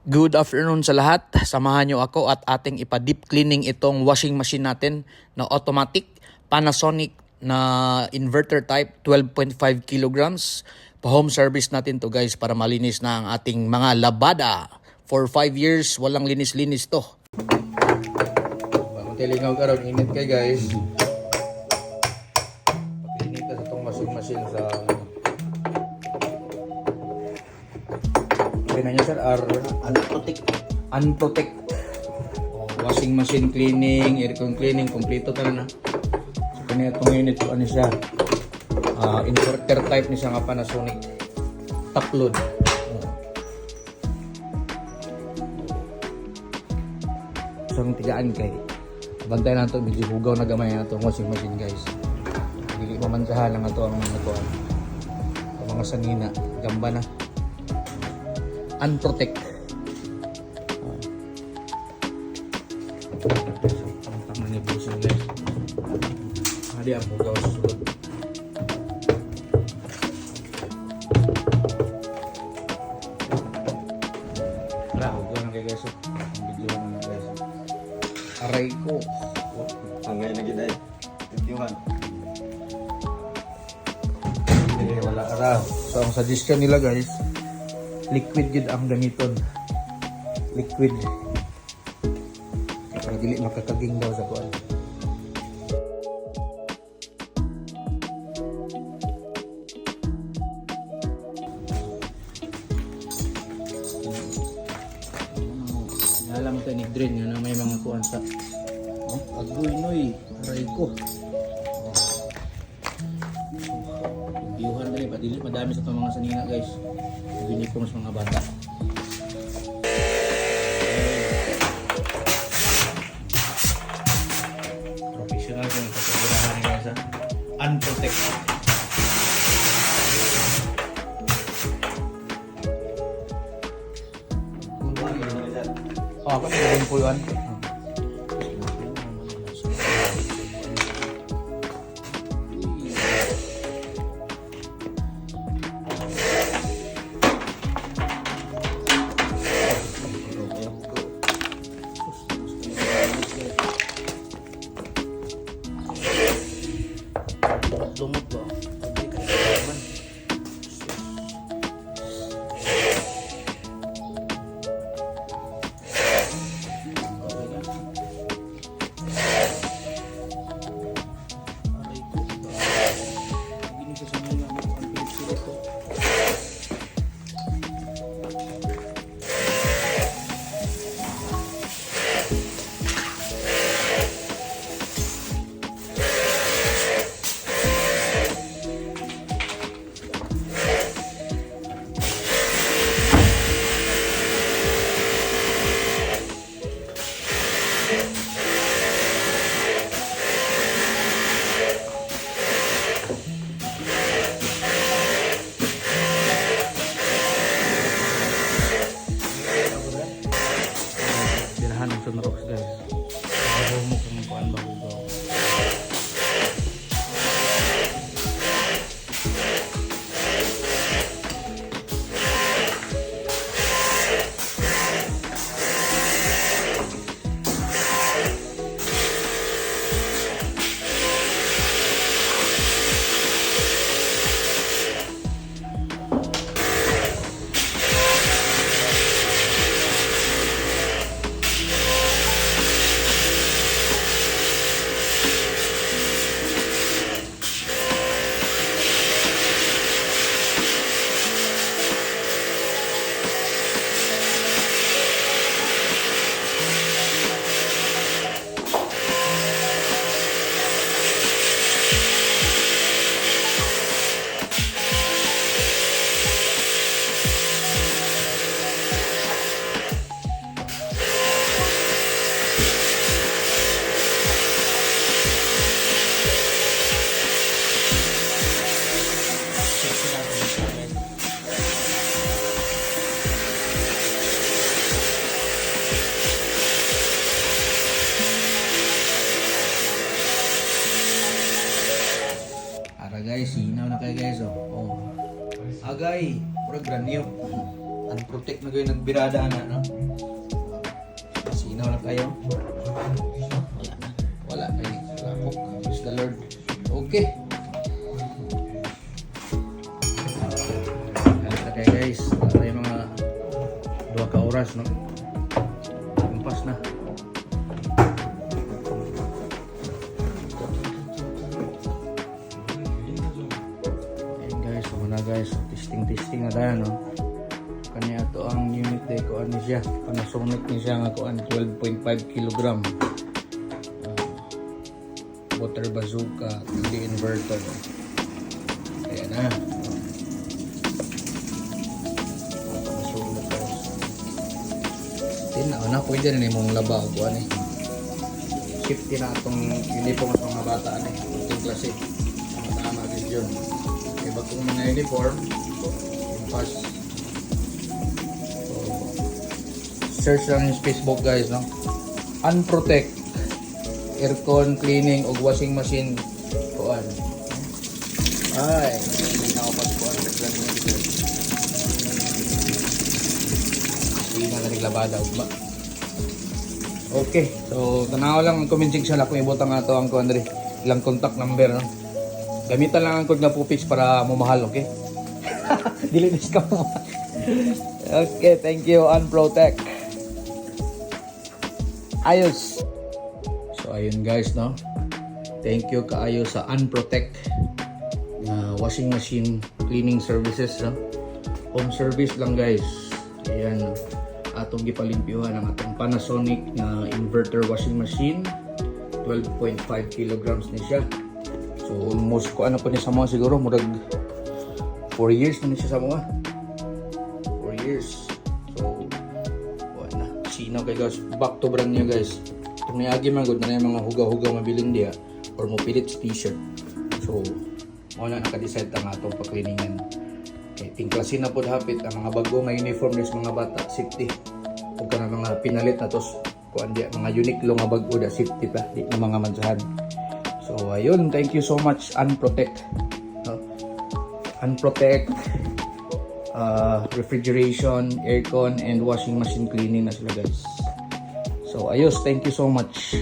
Good afternoon sa lahat. Samahan nyo ako at ating ipa-deep cleaning itong washing machine natin na automatic Panasonic na inverter type 12.5 kilograms. Pa-home service natin to guys para malinis na ang ating mga labada. For 5 years, walang linis-linis to. Magtilingaw ka ron, init kay guys. Init ka sa itong washing machine sa... Kaya niya sir, unprotect. Washing machine cleaning, aircon cleaning, kompleto talaga na. So kanya itong unit, ano siya, inverter type ni siya nga Panasonic. Top load. So ang tigaan kay, bantay na ito, medyo hugaw na gamay na itong washing machine guys. Hindi mamansahan lang ito ang mga sanina, gamba na. Unprotect. Ang tama ni Boss guys. Hadi ang bugaw sa sulod. Wala, hugaw na kayo guys. Ang video na guys. Aray ko. Ang ngayon na gina eh. Tintiwan. Hindi, wala araw. So ang suggestion nila guys, liquid yun ang gamiton. Liquid. Para dili makakaging daw sa kuan. Alam mo tayo ni-drain yun na may mga kuan sa agoy noy. Aray ko. Biyuhan na rin. Padili madami sa itong mga sanina guys. Binipong sa mga bata. Professional yung kasagurahan nila sa unprotected. Ako na po yun. Lumot ba? Hindi ka naman. Birahan ng sunrox guys. Mahumok ang kuan bago. kayo nagbirada na, no? Sinaw na kayo. Wala na yung lapok. Praise the Lord. Okay. Okay guys, wala yung mga 2 ka oras, no? Kumpas na. Ayan guys, so muna guys, testing na tayo, no? Kanya ito ang unit day ko, ano siya? Panasonic niya siya nga ko, 12.5 kilogram. Water bazooka, hindi inverter. Ayan na. Na pwede na mong laba o ano eh. Safety na itong uniform sa mga bata ano eh. Itong klase. Tama din yun. Iba itong mga uniform. Yung pass. So, search lang yung Facebook guys, no? Unprotect. Aircon cleaning o washing machine. Kuan. Ay. Hindi na ako pagkuhan. Hindi na naglabada. Okay, so tanaw lang ang commenting siya kung ibutang nga to ang ko Andre ilang contact number, no? Gamitan lang ang code na pupix para mumahal, okay? Dili discount mo. Okay, thank you Unprotect. Ayos. So ayun guys, no? Thank you kaayo sa Unprotect washing machine cleaning services, no? Home service lang guys. Ayan, no? Atong gipalimpyuhan ang atong Panasonic na inverter washing machine. 12.5 kilograms ni siya. So almost ko ano pa ni sa mga siguro murag 4 years na ni siya sa mga 4 years. So wala na sinaw kay guys, back to brand new guys. Kung niagi man gud na yung mga hugaw-hugaw mabiling diya or mo pilit sa t-shirt. So wala naka-decide ang atong pag-cleaningan. Okay, tingklasin na po hapit ang mga bago nga uniform ng mga bata, safety. Huwag ka na mga pinalit na tos kung hindi mga unique lo nga bago da safety pa, di na mga mansahan. So ayun, thank you so much Unprotect. No? Unprotect refrigeration, aircon and washing machine cleaning na sila guys. So ayos, thank you so much.